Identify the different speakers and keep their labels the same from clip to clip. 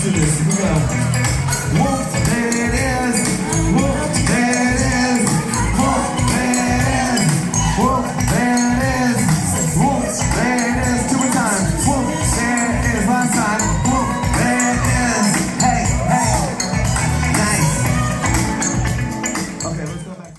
Speaker 1: do this. Here we go. Whoop, there it is. Whoop, there it is. Whoop, there it is. Whoop, there it is. Whoop, there it is. Two more times. Whoop, there it is. One time. Whoop, there it is. Hey, hey. Nice. Okay, let's go back.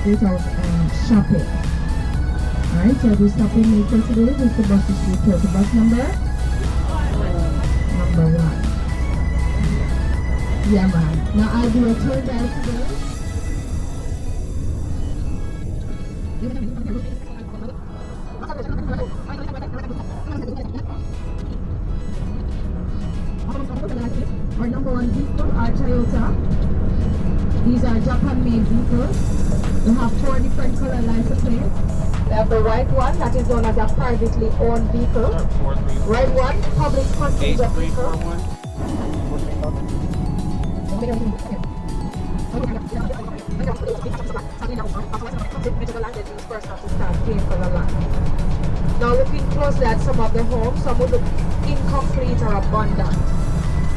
Speaker 2: without shopping. Alright, so the stopping maker today is the bus is the bus number? Number 1. Yeah, man. Now I'll do a tour guide today. Our number 1 vehicle, our Toyota. These are Japan-made vehicles. We have 4 different color license plates. We have the white one that is known as a privately owned vehicle. Red one, public passenger vehicle. Now looking closely at some of the homes, some will look incomplete or abundant.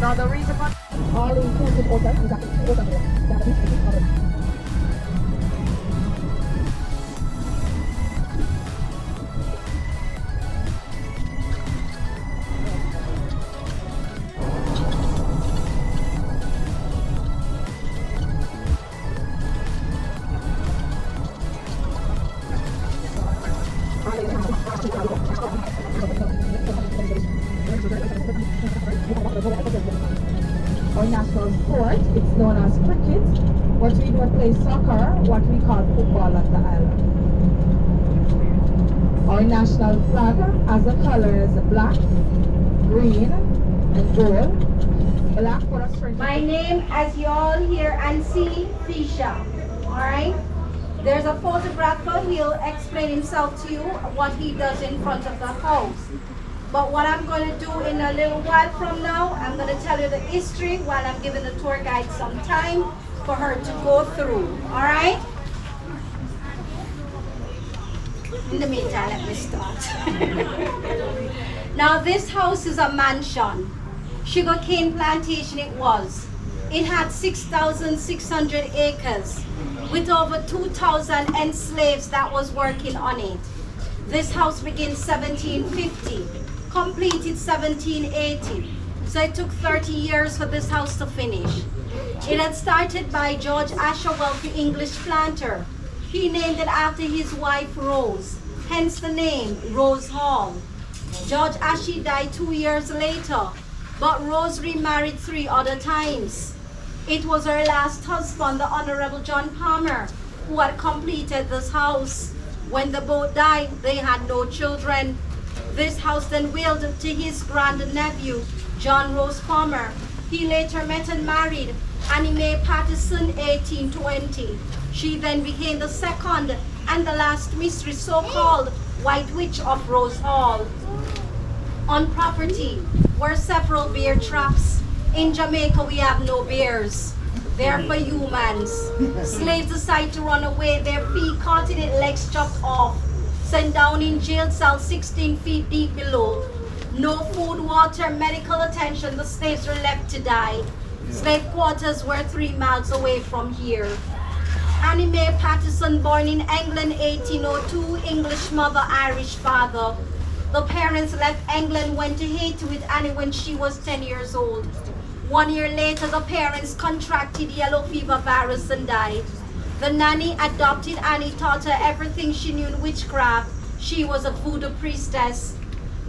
Speaker 2: Now the reason for all inclusive hotels is that our national sport, it's known as cricket, but we don't play soccer, what we call football at the island. Our national flag has the colors black, green, and gold. Black for us.
Speaker 3: My name, as you all hear and see, Fisha. Alright? There's a photographer, he'll explain himself to you, what he does in front of the house. But what I'm going to do in a little while from now, I'm going to tell you the history while I'm giving the tour guide some time for her to go through. Alright? In the meantime, let me start. Now this house is a mansion. Sugarcane plantation it was. It had 6,600 acres with over 2,000 enslaved that was working on it. This house began 1750, completed 1780. So it took 30 years for this house to finish. It had started by George Asherwell, the English planter. He named it after his wife Rose, hence the name Rose Hall. George Ashe died 2 years later, but Rose remarried 3 other times. It was her last husband, the Honorable John Palmer, who had completed this house. When the both died, they had no children. This house then willed to his grandnephew, John Rose Palmer. He later met and married Annie Mae Patterson, 1820. She then became the second and the last mistress, so-called White Witch of Rose Hall. On property were several bear traps. In Jamaica, we have no bears. They're for humans. Slaves decide to run away, their feet caught in it, legs chopped off, sent down in jail cell 16 feet deep below. No food, water, medical attention, the slaves were left to die. Slave quarters were 3 miles away from here. Annie Mae Patterson, born in England 1802, English mother, Irish father. The parents left England, went to Haiti with Annie when she was 10 years old. 1 year later, the parents contracted yellow fever virus and died. The nanny adopted Annie, taught her everything she knew in witchcraft. She was a voodoo priestess.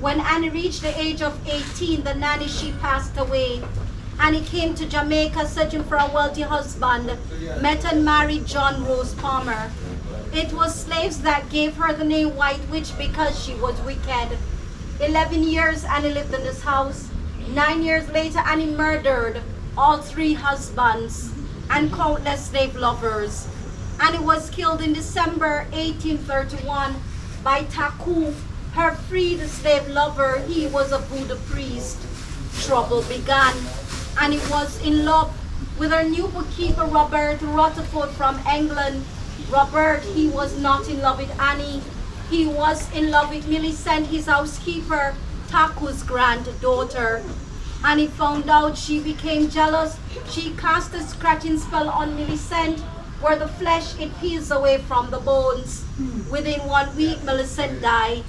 Speaker 3: When Annie reached the age of 18, the nanny, she passed away. Annie came to Jamaica searching for a wealthy husband, met and married John Rose Palmer. It was slaves that gave her the name White Witch because she was wicked. 11 years Annie lived in this house. 9 years later, Annie murdered all 3 husbands and countless slave lovers. Annie was killed in December 1831 by Taku, her freed slave lover. He was a voodoo priest. Trouble began. Annie was in love with her new bookkeeper, Robert Rutherford from England. Robert, he was not in love with Annie. He was in love with Millicent, his housekeeper, Taku's granddaughter. Annie found out, she became jealous. She cast a scratching spell on Millicent, where the flesh, it peels away from the bones. Within 1 week, Millicent died.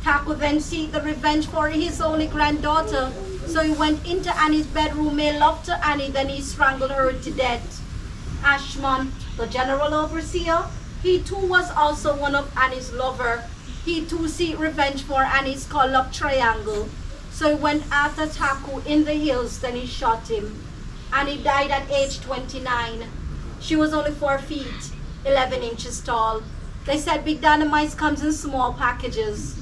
Speaker 3: Taku then seek the revenge for his only granddaughter, So he went into Annie's bedroom, made love to Annie, then he strangled her to death. Ashman, the general overseer, he too was also one of Annie's lover. He too seek revenge for Annie's called love triangle. So he went after Taku in the hills, then he shot him. Annie died at age 29. She was only 4 feet, 11 inches tall. They said big dynamite comes in small packages.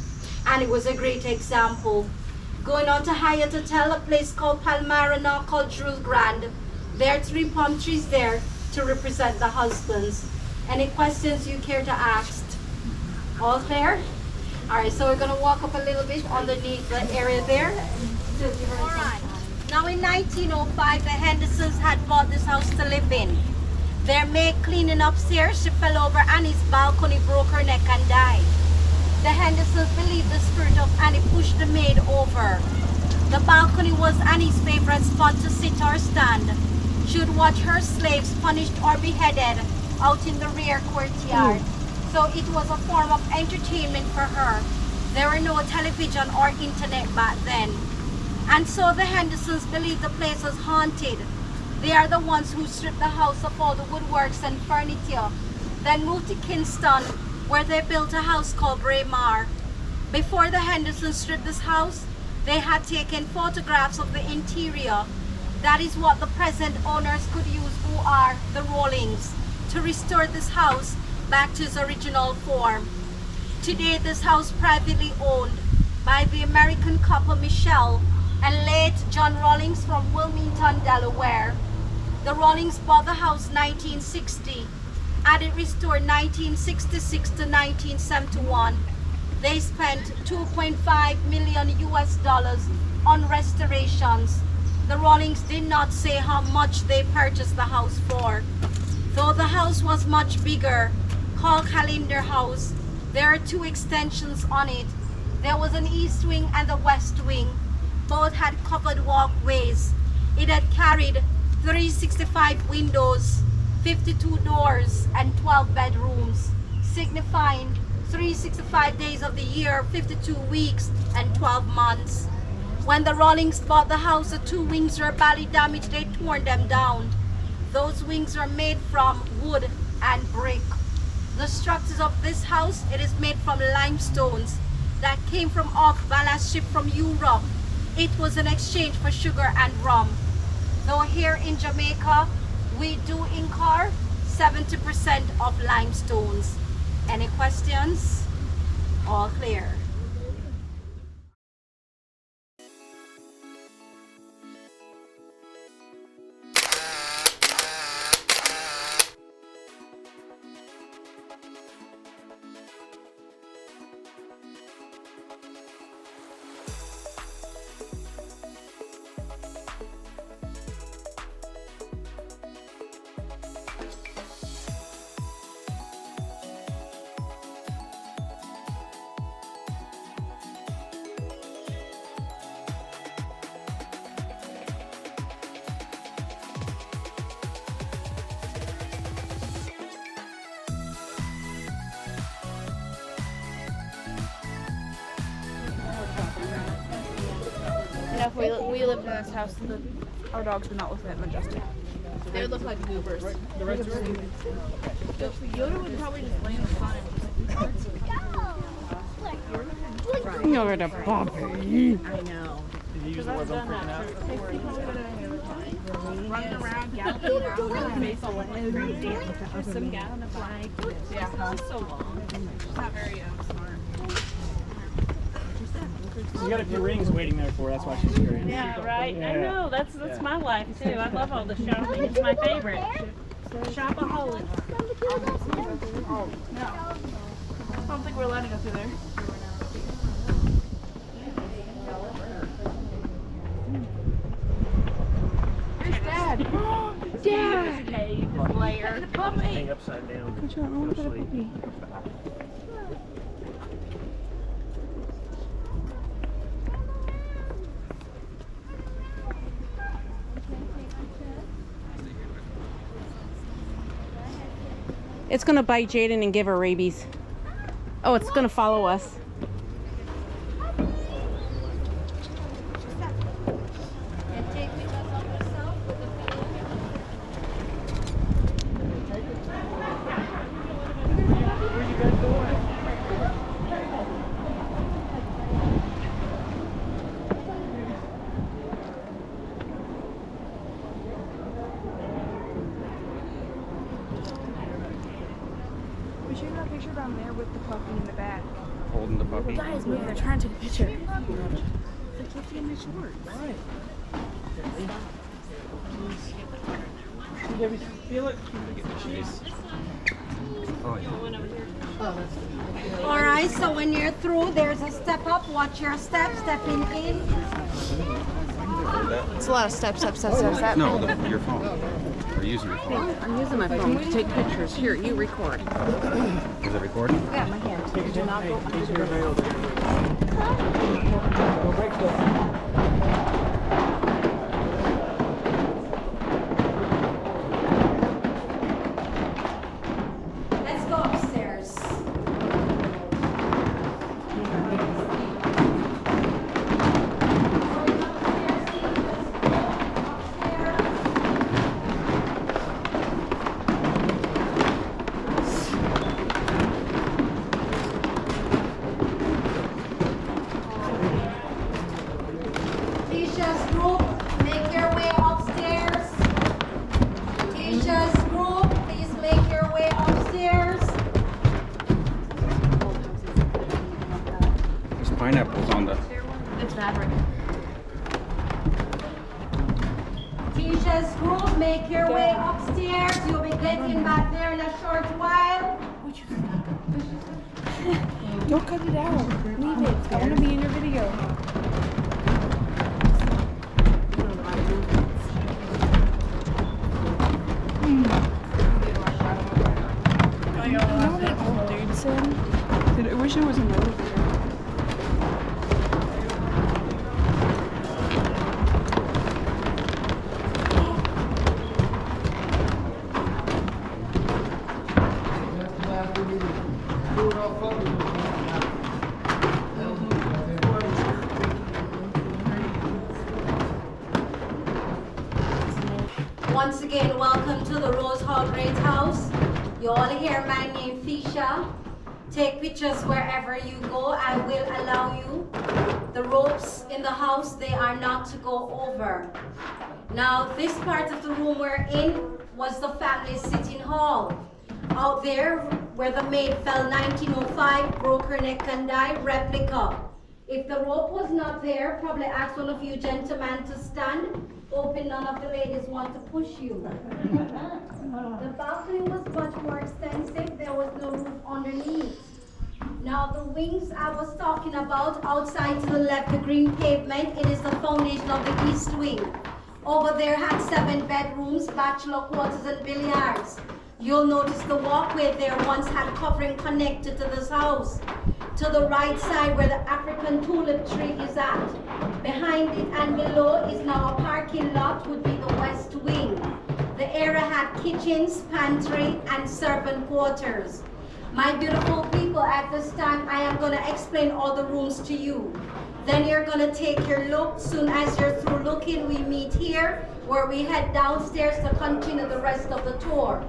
Speaker 3: Annie was a great example. Going on to Hyatt Hotel, a place called Palmyra, now called Jules Grand. There are 3 palm trees there to represent the husbands. Any questions you care to ask? All clear? All right, so we're gonna walk up a little bit underneath the area there. All right. Now in 1905, the Hendersons had bought this house to live in. Their maid cleaning upstairs, she fell over Annie's balcony, broke her neck and died. The Hendersons believed the spirit of Annie pushed the maid over. The balcony was Annie's favorite spot to sit or stand. She would watch her slaves punished or beheaded out in the rear courtyard. So it was a form of entertainment for her. There were no television or internet back then. And so the Hendersons believed the place was haunted. They are the ones who stripped the house of all the woodworks and furniture, then moved to Kingston, where they built a house called Braemar. Before the Hendersons stripped this house, they had taken photographs of the interior. That is what the present owners could use, who are the Rawlings, to restore this house back to its original form. Today, this house privately owned by the American couple Michelle and late John Rawlings from Wilmington, Delaware. The Rawlings bought the house 1960, had it restored 1966 to 1971. They spent $2.5 million US on restorations. The Rawlings did not say how much they purchased the house for. Though the house was much bigger, called Calendar House, there are 2 extensions on it. There was an east wing and a west wing. Both had covered walkways. It had carried 365 windows, 52 doors, and 12 bedrooms, signifying 365 days of the year, 52 weeks, and 12 months. When the Rawlings bought the house, the 2 wings were badly damaged. They torn them down. Those wings are made from wood and brick. The structures of this house, it is made from limestones that came from off ballast ship from Europe. It was an exchange for sugar and rum. Though here in Jamaica, we do incur 70% of limestones. Any questions? All clear.
Speaker 4: You know, if we lived in this house, our dogs would not look that majestic. They would look like goobers. The rest of Yoda would probably just lay in the sun and
Speaker 5: You're the puppy.
Speaker 4: I know.
Speaker 6: Did you use the word I'm freaking out?
Speaker 4: Running around, galloping around with her face all like crazy. There's some gal on the flag. Yeah, she's so long. She's not very smart.
Speaker 6: You got a few rings waiting there for her, that's why she's curious.
Speaker 5: Yeah, right.
Speaker 6: Yeah.
Speaker 5: I know. That's my life too. I love all the shopping. It's my favorite. Shopaholic.
Speaker 4: No. I don't think we're letting us through there. Here's Dad. Dad!
Speaker 5: Cave layer.
Speaker 4: The puppy!
Speaker 6: Hang upside down. Go sleep.
Speaker 5: It's gonna bite Jaden and give her rabies. Oh, it's gonna follow us.
Speaker 4: picture down there with the puppy in the back.
Speaker 7: Holding the puppy.
Speaker 4: Guys, move. They're trying to take a picture.
Speaker 6: Feel it.
Speaker 7: Oh, yeah.
Speaker 3: All right, so when you're through, there's a step up. Watch your step, stepping in.
Speaker 4: It's a lot of steps.
Speaker 7: No, your phone. Are you using your phone?
Speaker 8: I'm using my phone to take pictures. Here, you record.
Speaker 7: Is it recording?
Speaker 8: Yeah, my hand. Do not go under the
Speaker 3: Let's go upstairs. Tisha's group, make your way upstairs. Tisha's group, please make your way upstairs.
Speaker 7: There's pineapples on the.
Speaker 8: It's fabric.
Speaker 3: Tisha's group, make your way upstairs. You'll be getting back there in a short while.
Speaker 4: Don't cut it out. Leave it. I want to be in your video. You know what that old dude said? I wish it was an elevator.
Speaker 3: Once again, welcome to the Rose Hall Great House. You all hear my name, Fisha. Take pictures wherever you go. I will allow you. The ropes in the house, they are not to go over. Now, this part of the room we're in was the family sitting hall. Out there, where the maid fell 1905, broke her neck and died, replica. If the rope was not there, probably ask one of you gentlemen to stand. Hoping none of the ladies want to push you. The balcony was much more extensive. There was no roof underneath. Now the wings I was talking about, outside to the left, the green pavement, it is the foundation of the east wing. Over there had 7 bedrooms, bachelor quarters and billiards. You'll notice the walkway there once had covering connected to this house. To the right side where the African tulip tree is at. Behind it and below is now a parking lot, would be the west wing. The area had kitchens, pantry, and servant quarters. My beautiful people, at this time I am going to explain all the rooms to you. Then you're going to take your look. Soon as you're through looking, we meet here where we head downstairs to continue the rest of the tour.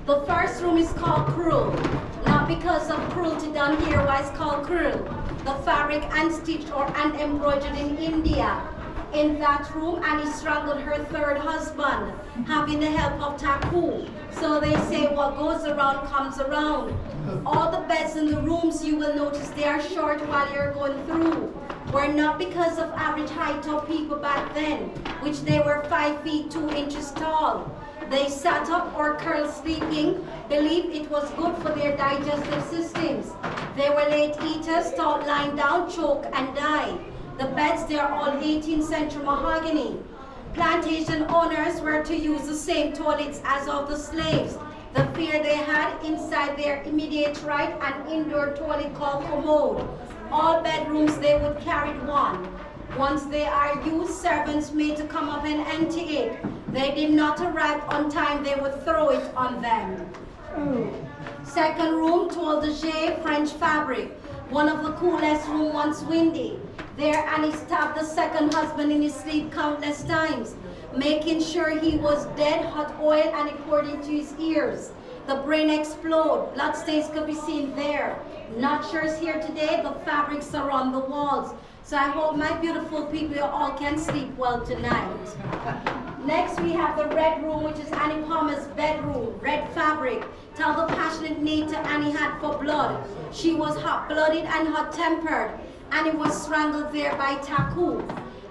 Speaker 3: The first room is called Cruel. Not because of cruelty done here, why it's called Cruel. The fabric unstitched or unembroidered in India. In that room, Annie strangled her 3rd husband, having the help of Taku. So they say what goes around comes around. All the beds in the rooms, you will notice they are short while you're going through. Were not because of average height of people back then, which they were 5 feet 2 inches tall. They sat up or curled sleeping, believed it was good for their digestive systems. They were late eaters, thought lying down, choke and die. The beds, they are all 18th century mahogany. Plantation owners were to use the same toilets as of the slaves. The fear they had inside their immediate right, an indoor toilet called commode. All bedrooms, they would carry one. Once they are used, servants made to come up and empty it. They did not arrive on time, they would throw it on them. Second room, toile de Jais, French fabric. One of the coolest room, once windy. There Annie stabbed the 2nd husband in his sleep countless times, making sure he was dead, hot oil and it poured into his ears. The brain explode, bloodstains could be seen there. Notchers here today, the fabrics are on the walls. So I hope my beautiful people, you all can sleep well tonight. Next, we have the red room, which is Annie Palmer's bedroom. Red fabric. Tell the passionate need Annie had for blood. She was hot-blooded and hot-tempered. Annie was strangled there by Taku.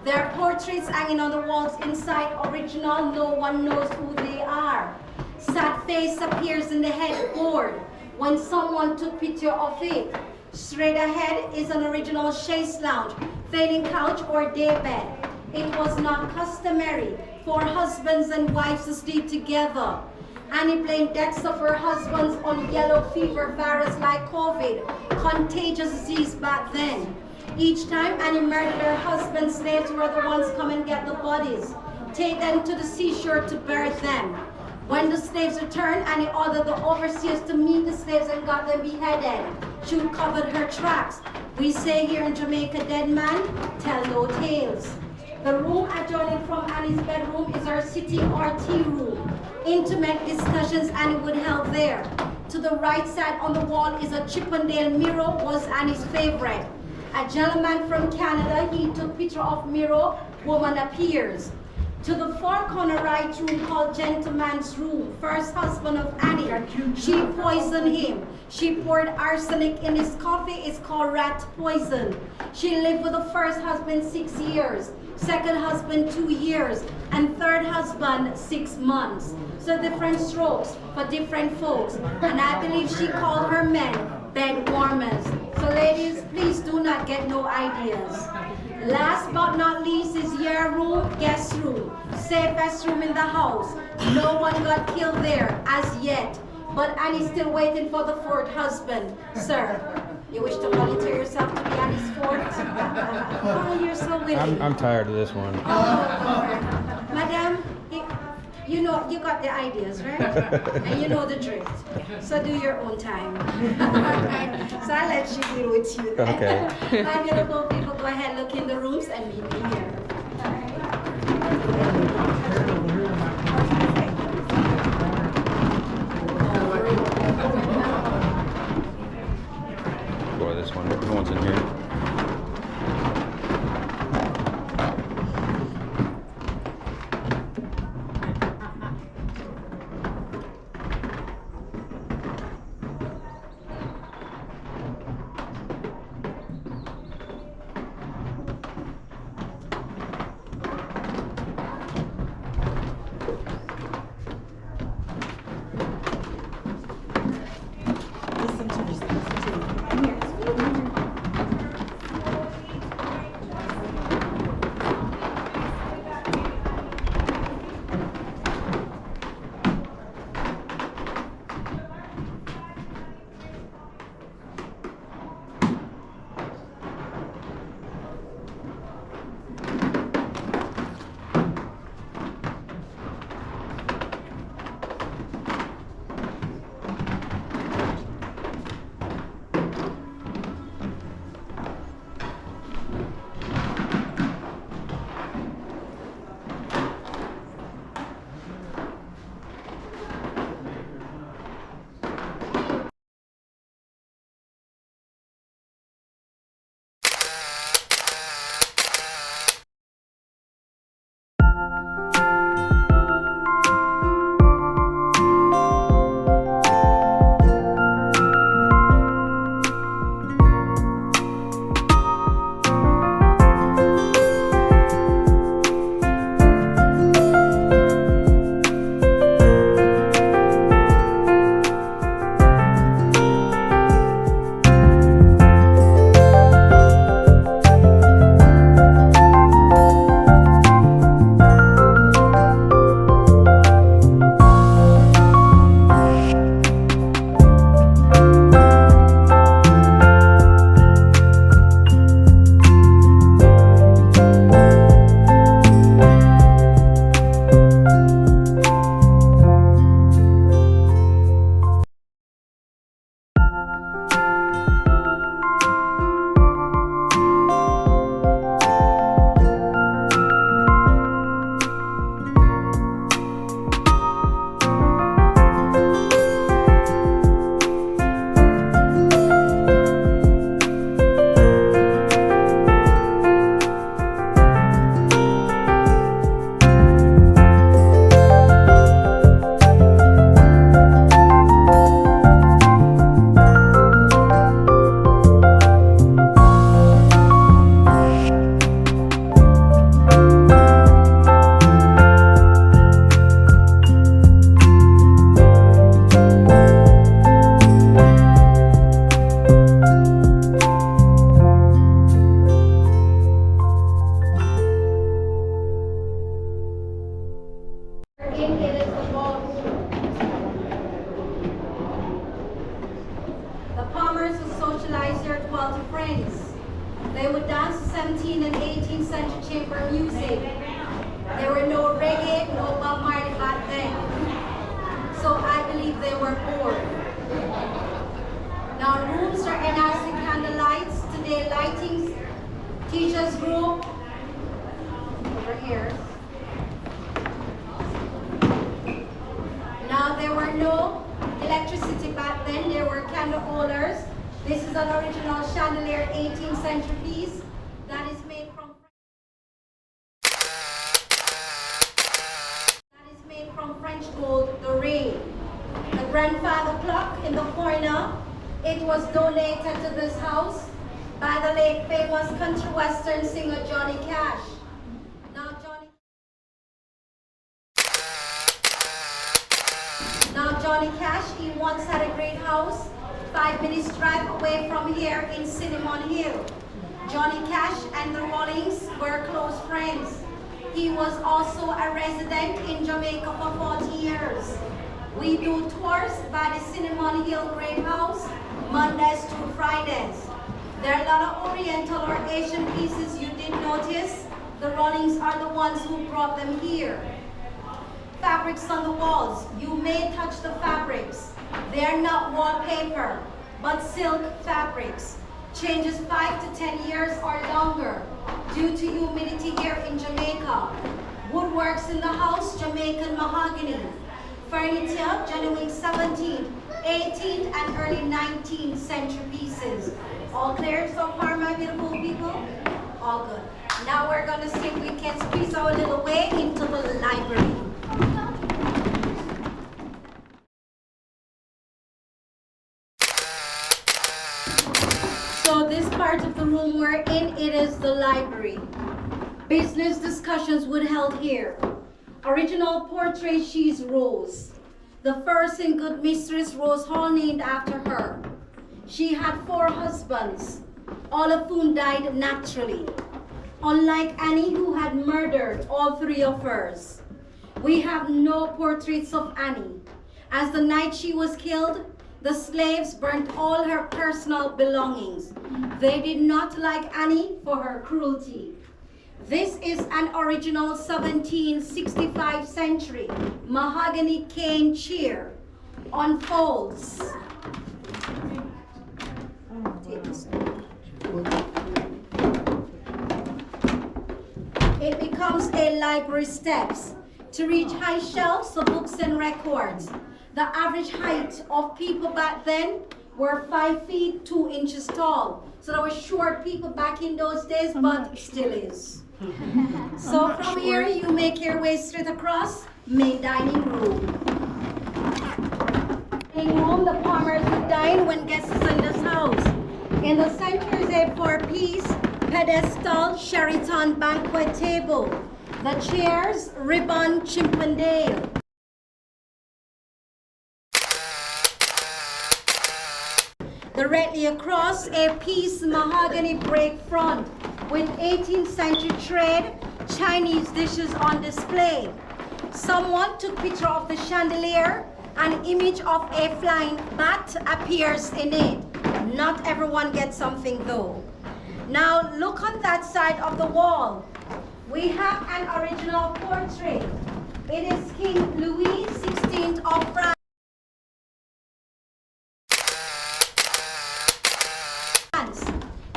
Speaker 3: There are portraits hanging on the walls inside original. No one knows who they are. Sad face appears in the headboard when someone took picture of it. Straight ahead is an original chaise lounge, fading couch or daybed. It was not customary for husbands and wives to sleep together. Annie blamed deaths of her husbands on yellow fever virus like COVID, contagious disease back then. Each time Annie murdered her husband, slaves were the ones come and get the bodies, take them to the seashore to bury them. When the slaves returned, Annie ordered the overseers to meet the slaves and got them beheaded. She covered her tracks. We say here in Jamaica, dead man, tell no tales. The room adjoining from Annie's bedroom is her sitting or tea room. Intimate discussions Annie would held there. To the right side on the wall is a Chippendale mirror, was Annie's favorite. A gentleman from Canada, he took picture of mirror, woman appears. To the far corner right room called Gentleman's Room, first husband of Annie. She poisoned him. She poured arsenic in his coffee, it's called rat poison. She lived with the first husband 6 years, second husband 2 years, and third husband 6 months. So different strokes for different folks. And I believe she called her men bed warmers. So ladies, please do not get no ideas. Last but not least is your room, guest room. Safest room in the house. No one got killed there as yet. But Annie's still waiting for the fourth husband. Sir, you wish to volunteer yourself to be Annie's fourth? Oh, you're so willing.
Speaker 7: I'm tired of this one.
Speaker 3: Oh, Madam, you know, you got the ideas, right? And you know the drift. So do your own time. So I'll let you deal with you.
Speaker 7: Okay.
Speaker 3: My beautiful people, go ahead, look in the rooms and meet me here.
Speaker 7: Boy, this one, no one's in here.
Speaker 3: They would dance 17th and 18th century chamber music. There were no reggae, no Bob Marley back then. So I believe they were bored. Now rooms are NRC candlelights, today lightings, teachers group, over here. Now there were no electricity back then, there were candle holders. This is an original chandelier 18th century piece that is made from French gold, the rain. The grandfather clock in the corner, it was donated to this house by the late famous country western singer Johnny Cash. Now Johnny Cash, he once had a great house 5 minutes drive away from here in Cinnamon Hill. Johnny Cash and the Rollings were close friends. He was also a resident in Jamaica for 40 years. We do tours by the Cinnamon Hill Great House, Mondays through Fridays. There are a lot of Oriental or Asian pieces you did notice. The Rollings are the ones who brought them here. Fabrics on the walls. You may touch the fabrics. They are not wallpaper, but silk fabrics. Changes 5 to 10 years or longer due to humidity here in Jamaica. Woodworks in the house, Jamaican mahogany. Furniture, genuine 17th, 18th, and early 19th century pieces. All clear so far, my beautiful people? All good. Now we're gonna see if we can squeeze our little way into the library. So this part of the room we're in, it is the library. Business discussions would held here. Original portrait, she's Rose. The first in Good Mistress Rose Hall, named after her. She had 4 husbands, all of whom died naturally. Unlike Annie, who had murdered all 3 of hers. We have no portraits of Annie. As the night she was killed, the slaves burnt all her personal belongings. They did not like Annie for her cruelty. This is an original 1765 century mahogany cane chair. Unfolds. It becomes a library steps to reach high shelves of books and records. The average height of people back then were 5 feet 2 inches tall. So there were short people back in those days, but still is. So from here you make your way straight across main dining room. In room, the Palmers would dine when guests is in this house. In the center is a 4-piece pedestal Sheraton banquet table. The chairs, ribbon Chippendale. Directly across, a piece mahogany break front with 18th century trade Chinese dishes on display. Someone took picture of the chandelier. An image of a flying bat appears in it. Not everyone gets something though. Now look on that side of the wall. We have an original portrait. It is King Louis XVI of France.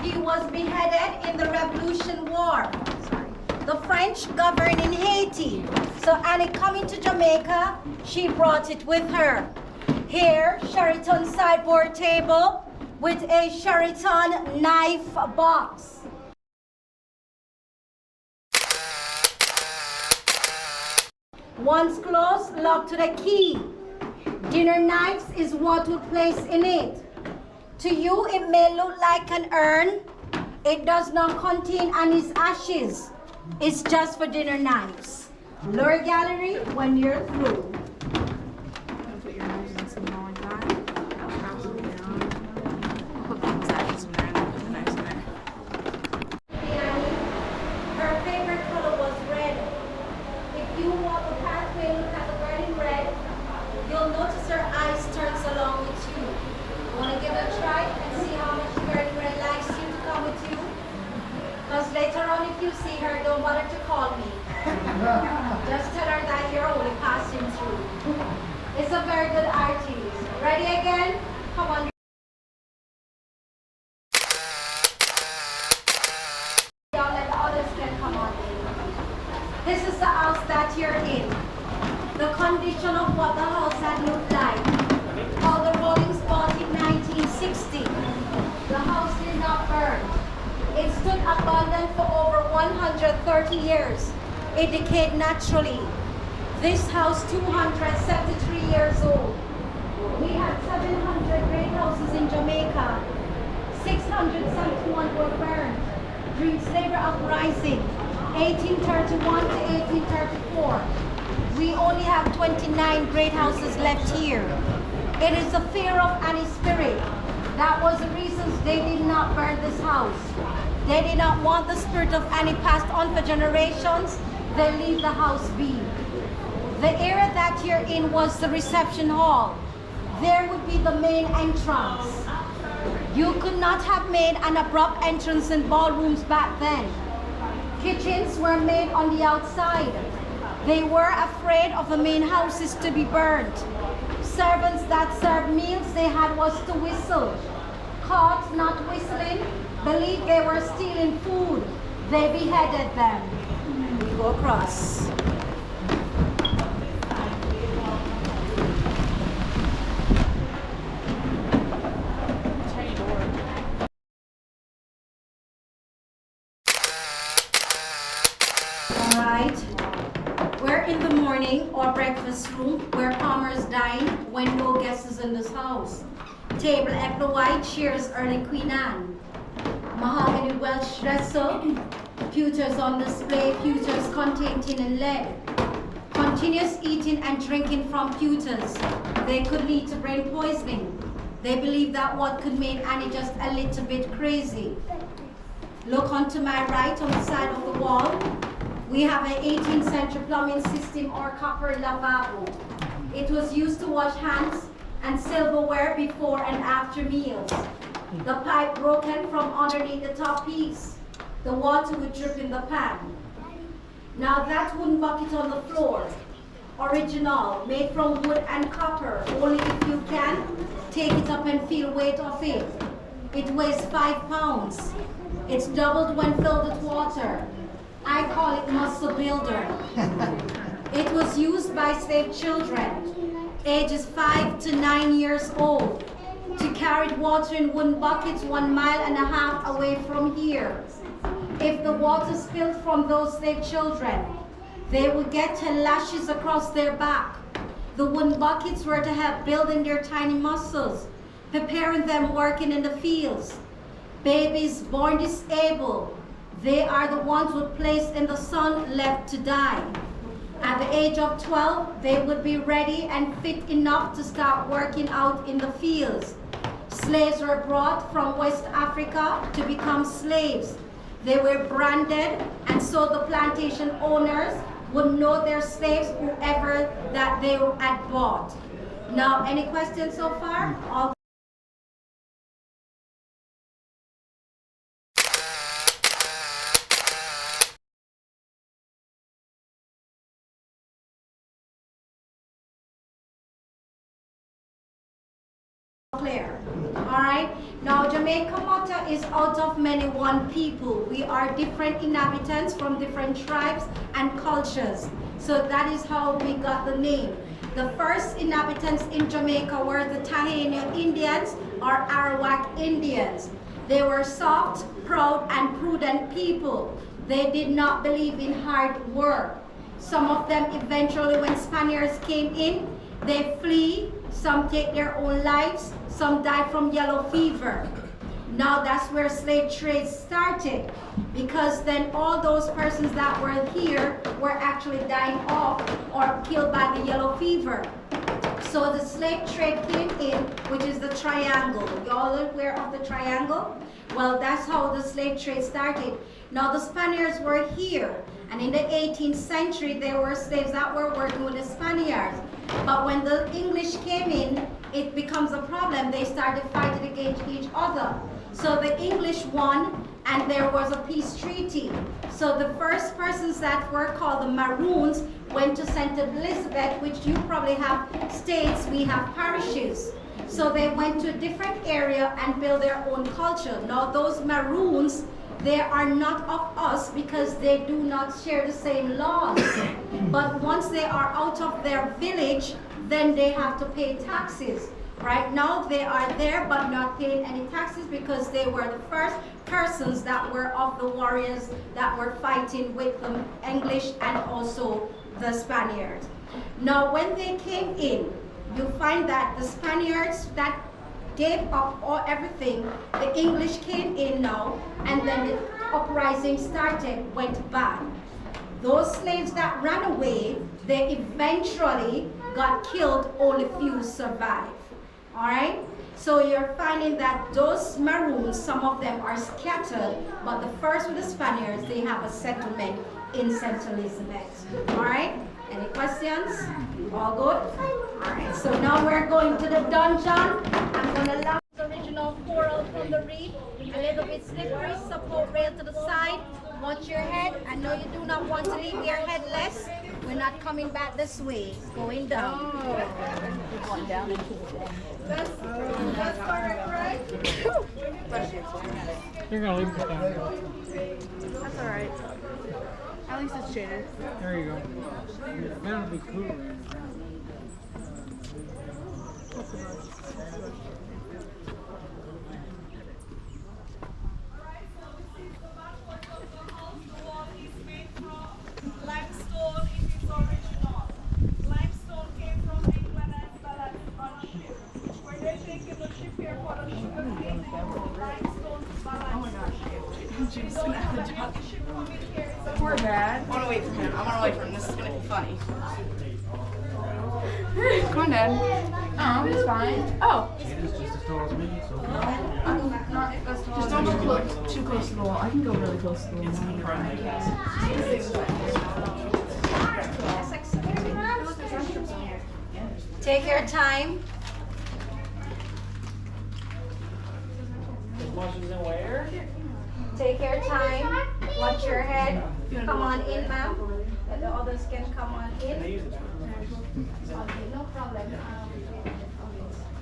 Speaker 3: He was beheaded in the Revolution War. The French governed in Haiti. So Annie coming to Jamaica, she brought it with her. Here, Sheraton sideboard table with a Sheraton knife box. Once closed, locked to the key. Dinner knives is what would place in it. To you, it may look like an urn. It does not contain Annie's ashes. It's just for dinner knives. Lower gallery when you're through.
Speaker 8: Put your nose in some more like that. Put those ashes in there and then put the knives in there.
Speaker 3: Her favorite color was red. If you walk the pathway and look at the burning red, you'll notice her eyes turns along with you. Want to give it a try and see how much burning red likes you to come with you? very good artists. Ready again? Come on. Y'all let the others can come on in. This is the house that you're in. The condition of what the house had looked like. All the Rollings bought in 1960. The house did not burn. It stood abandoned for over 130 years. It decayed naturally. This house, 273 years old. We had 700 great houses in Jamaica. 671 were burned during slavery uprising, 1831 to 1834. We only have 29 great houses left here. It is the fear of any spirit. That was the reasons they did not burn this house. They did not want the spirit of any passed on for generations. They leave the house be. The area that you're in was the reception hall. There would be the main entrance. You could not have made an abrupt entrance in ballrooms back then. Kitchens were made on the outside. They were afraid of the main houses to be burned. Servants that served meals they had was to whistle. Caught not whistling, believed they were stealing food. They beheaded them. We go across. We're in the morning or breakfast room where palmers dine when no guest is in this house. Table apple white, chairs early Queen Anne. Mahogany Welsh dresser, pewters on display, pewters contain tin and lead. Continuous eating and drinking from pewters. They could lead to brain poisoning. They believe that what could make Annie just a little bit crazy. Look onto my right on the side of the wall. We have an 18th century plumbing system or copper lavabo. It was used to wash hands and silverware before and after meals. The pipe broken from underneath the top piece. The water would drip in the pan. Now that wooden bucket on the floor, original, made from wood and copper. Only if you can, take it up and feel weight of it. It weighs 5 pounds. It's doubled when filled with water. I call it muscle builder. It was used by slave children, ages 5 to 9 years old, to carry water in wooden buckets 1.5 miles away from here. If the water spilled from those slave children, they would get 10 lashes across their back. The wooden buckets were to help building their tiny muscles, preparing them working in the fields. Babies born disabled, they are the ones who placed in the sun left to die. At the age of 12, they would be ready and fit enough to start working out in the fields. Slaves were brought from West Africa to become slaves. They were branded, and so the plantation owners would know their slaves, whoever that they had bought. Now, any questions so far? All clear. All right. Now, Jamaica motto is out of many one people. We are different inhabitants from different tribes and cultures. So that is how we got the name. The first inhabitants in Jamaica were the Taino Indians or Arawak Indians. They were soft, proud, and prudent people. They did not believe in hard work. Some of them eventually, when Spaniards came in, they flee. Some take their own lives. Some die from yellow fever. Now that's where slave trade started, because then all those persons that were here were actually dying off or killed by the yellow fever. So the slave trade came in, which is the triangle. Y'all aware of the triangle? Well, that's how the slave trade started. Now the Spaniards were here, and in the 18th century, there were slaves that were working with the Spaniards. But when the English came in, it becomes a problem. They started fighting against each other. So the English won, and there was a peace treaty. So the first persons that were called the Maroons went to St. Elizabeth, which you probably have states, we have parishes. So they went to a different area and built their own culture. Now those Maroons, they are not of us because they do not share the same laws. But once they are out of their village, then they have to pay taxes. Right now they are there but not paying any taxes because they were the first persons that were of the warriors that were fighting with the English and also the Spaniards. Now when they came in, you find that the Spaniards that gave up everything, the English came in now, and then the uprising started, went bad. Those slaves that ran away, they eventually got killed, only few survived. All right? So you're finding that those Maroons, some of them are scattered, but the first with the Spaniards, they have a settlement in St. Elizabeth. All right? Any questions? All good? All right, so now we're going to the dungeon. I'm going to launch the original coral from the reef. A little bit slippery, support rail to the side. Watch your head. I know you do not want to leave here headless. We're not coming back this way. It's going down. Going down. That's correct, right?
Speaker 6: You're gonna leave it down there.
Speaker 8: That's alright. At least it's shaded.
Speaker 6: There you go. It's gonna be cooler.
Speaker 9: Limestone is its original. Limestone came from England and fell on ship. Where they're taking the ship here for the sugar cane, they put limestone to balance the ship. We don't have any of the ship coming here. It's a
Speaker 8: Poor Dad.
Speaker 10: I want to wait for him. I want to wait for him. This is going to be funny.
Speaker 8: Come on, Dad. Oh, it's fine. Oh. Just don't go too close to the wall. I can go really close to the wall.
Speaker 3: Take your time. Take your time. Watch your head. Come on in, ma'am. The others can come on in. Okay, no problem.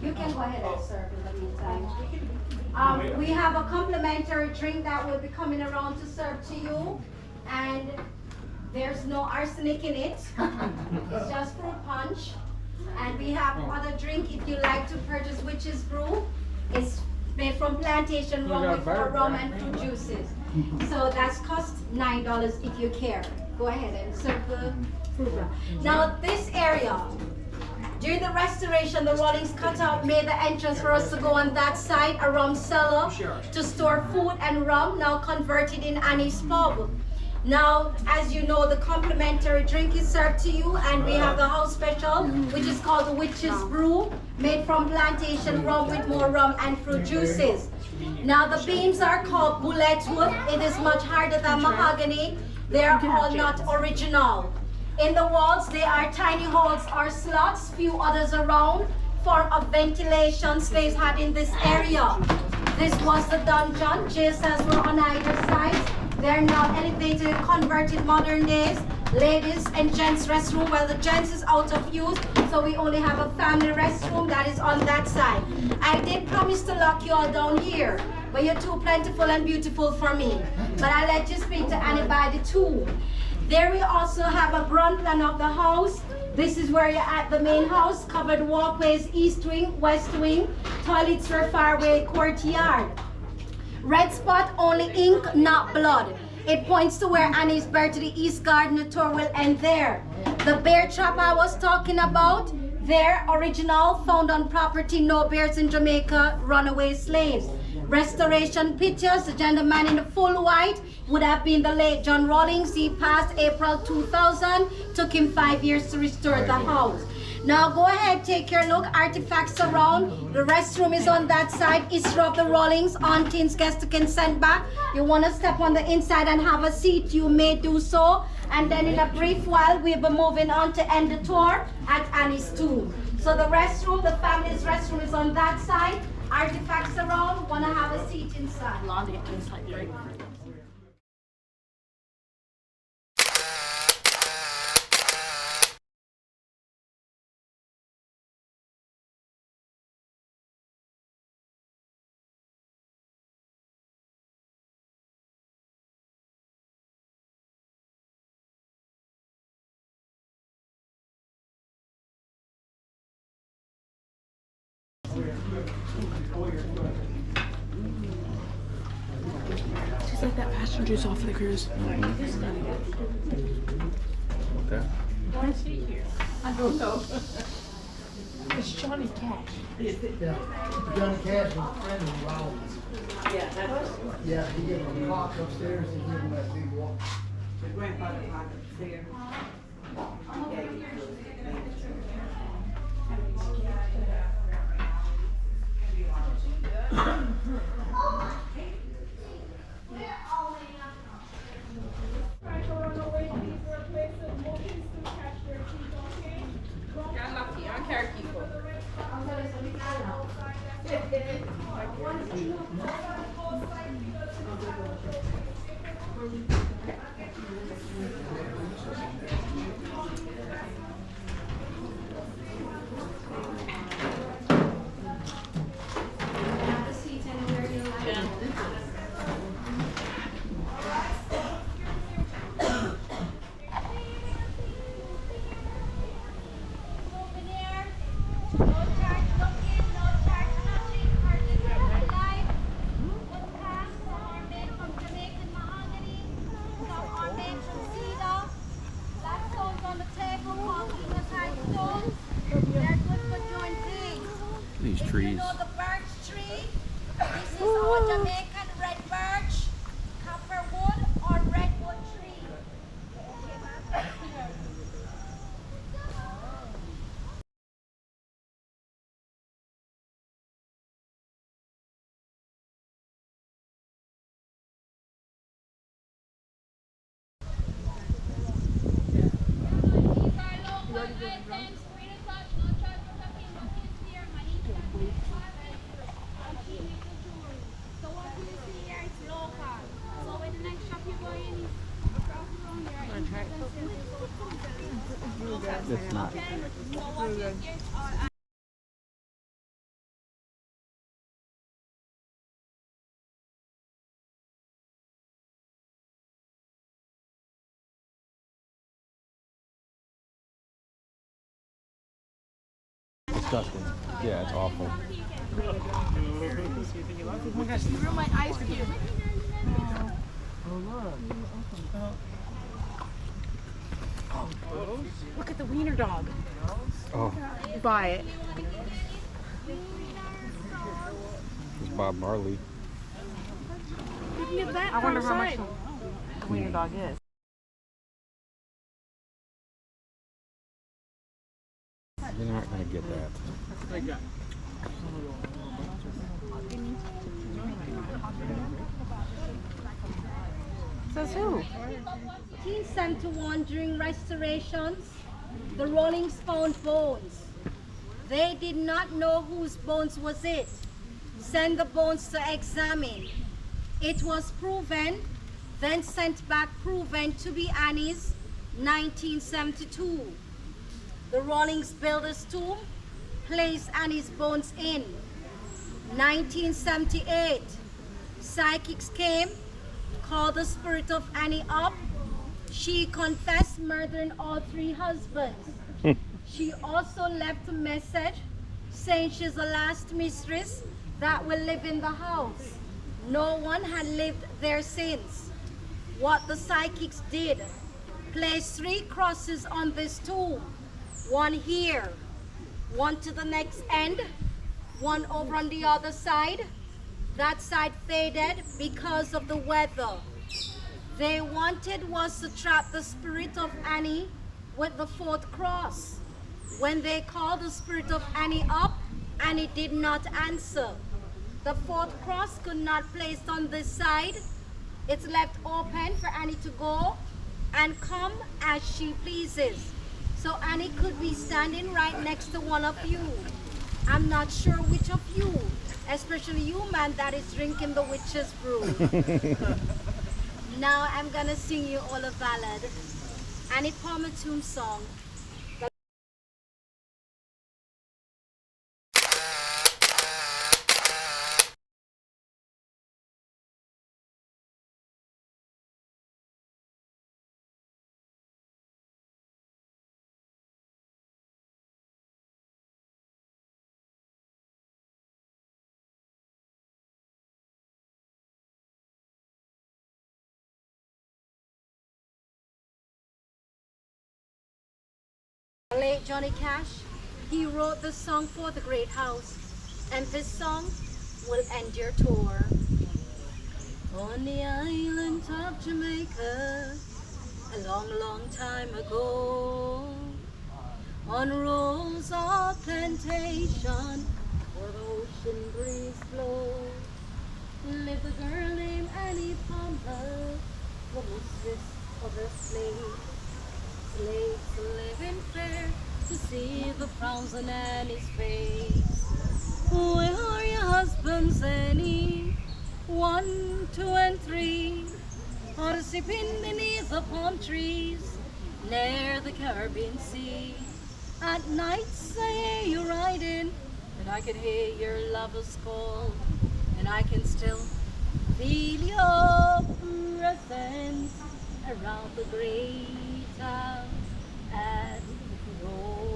Speaker 3: You can go ahead and serve in the meantime. We have a complimentary drink that will be coming around to serve to you, and there's no arsenic in it. It's just fruit punch. And we have other drink if you like to purchase witch's brew. It's made from plantation rum with more rum and fruit juices. So that's cost $9 if you care. Go ahead and serve the fruit rum. Now this area, during the restoration, the Rawlings cutout made the entrance for us to go on that side, a rum cellar to store food and rum, now converted in Annie's pub. Now, as you know, the complimentary drink is served to you, and we have the house special, which is called the Witch's Brew, made from plantation rum with more rum and fruit juices. Now, the beams are called bullet wood. It is much harder than mahogany. They are called not original. In the walls, there are tiny holes or slots, few others around, form of ventilation slaves had in this area. This was the dungeon. Jail cells were on either side. They're now elevated and converted modern days. Ladies and gents restroom. Well, the gents is out of use, so we only have a family restroom that is on that side. I did promise to lock you all down here, but you're too plentiful and beautiful for me. But I'll let you speak to anybody too. There we also have a ground plan of the house. This is where you're at the main house. Covered walkways, east wing, west wing. Toilets for fairway, courtyard. Red spot, only ink, not blood. It points to where Annie's buried to the east garden. The tour will end there. The bear trap I was talking about, there, original, found on property, no bears in Jamaica, runaway slaves. Restoration pictures, the gentleman in the full white would have been the late John Rawlings. He passed April 2000, took him 5 years to restore the house. Now go ahead, take your look, artifacts around. The restroom is on that side, history of the Rawlings, auntie's guest to consent back. You want to step on the inside and have a seat, you may do so. And then in a brief while, we'll be moving on to end the tour at Annie's tomb. So the restroom, the family's restroom is on that side. Artifacts around, wanna have a seat inside.
Speaker 4: Blondie inside, right? She's like that passengers off the cruise.
Speaker 7: Okay.
Speaker 8: I don't know. It's Johnny Cash.
Speaker 1: Yeah, Johnny Cash was a friend of Rollins.
Speaker 10: Yeah, that's
Speaker 1: Yeah, he gave him a clock upstairs, he gave him that big walk.
Speaker 10: the grandfather clock upstairs.
Speaker 4: You're lucky. I don't care people.
Speaker 3: Have a seat anywhere you like. Over there. No charge looking, no charge touching, curtains are alive. Wood path, some are made from Jamaican mahogany, some are made from cedar. Black stones on the table, called hematite stones. They're good for jointing.
Speaker 7: These
Speaker 3: If you
Speaker 7: trees.
Speaker 3: know the birch tree, this is our Jamaican red birch, copperwood, or redwood tree. These are local items, free to touch, no charge for touching, no kids here, money can be so what you see here is local. So when the next shop you go in, across the road here,
Speaker 7: It's not.
Speaker 3: okay? So what you get are
Speaker 7: Disgusting. Yeah, it's awful.
Speaker 4: You ruined my ice cube. Look at the wiener dog.
Speaker 7: Oh,
Speaker 4: Buy it.
Speaker 7: it's Bob Marley.
Speaker 4: You can get that.
Speaker 10: I wonder how much
Speaker 4: outside.
Speaker 10: the wiener dog is.
Speaker 7: You're not gonna get that.
Speaker 10: Says who?
Speaker 3: 1871 during restorations, the Rollings found bones. They did not know whose bones was it. Sent the bones to examine. It was proven, then sent back proven to be Annie's 1972. The Rollings built a tomb, placed Annie's bones in. 1978, psychics came, called the spirit of Annie up. She confessed murdering all 3 husbands. She also left a message saying she's the last mistress that will live in the house. No one had lived there since. What the psychics did, placed 3 crosses on this tomb. One here, one to the next end, one over on the other side. That side faded because of the weather. They wanted was to trap the spirit of Annie with the 4th cross. When they called the spirit of Annie up, Annie did not answer. The 4th cross could not place on this side. It's left open for Annie to go and come as she pleases. So Annie could be standing right next to one of you. I'm not sure which of you especially you man that is drinking the witch's brew. Now I'm gonna sing you all a ballad, Annie Palmer tune song. Late Johnny Cash, he wrote the song for the Great House, and this song will end your tour. On the island of Jamaica, a long, long time ago, on rolls of plantation, where the ocean breeze blows, lived a girl named Annie Palmer, the mistress of her slave. Slaves living fair to see the frowns on Annie's face. Where are your husbands, Annie? 1, 2, and 3 are sipping beneath the palm trees near the Caribbean Sea. At nights I hear you riding, and I can hear your lover's call, and I can still feel your presence around the great town at roll.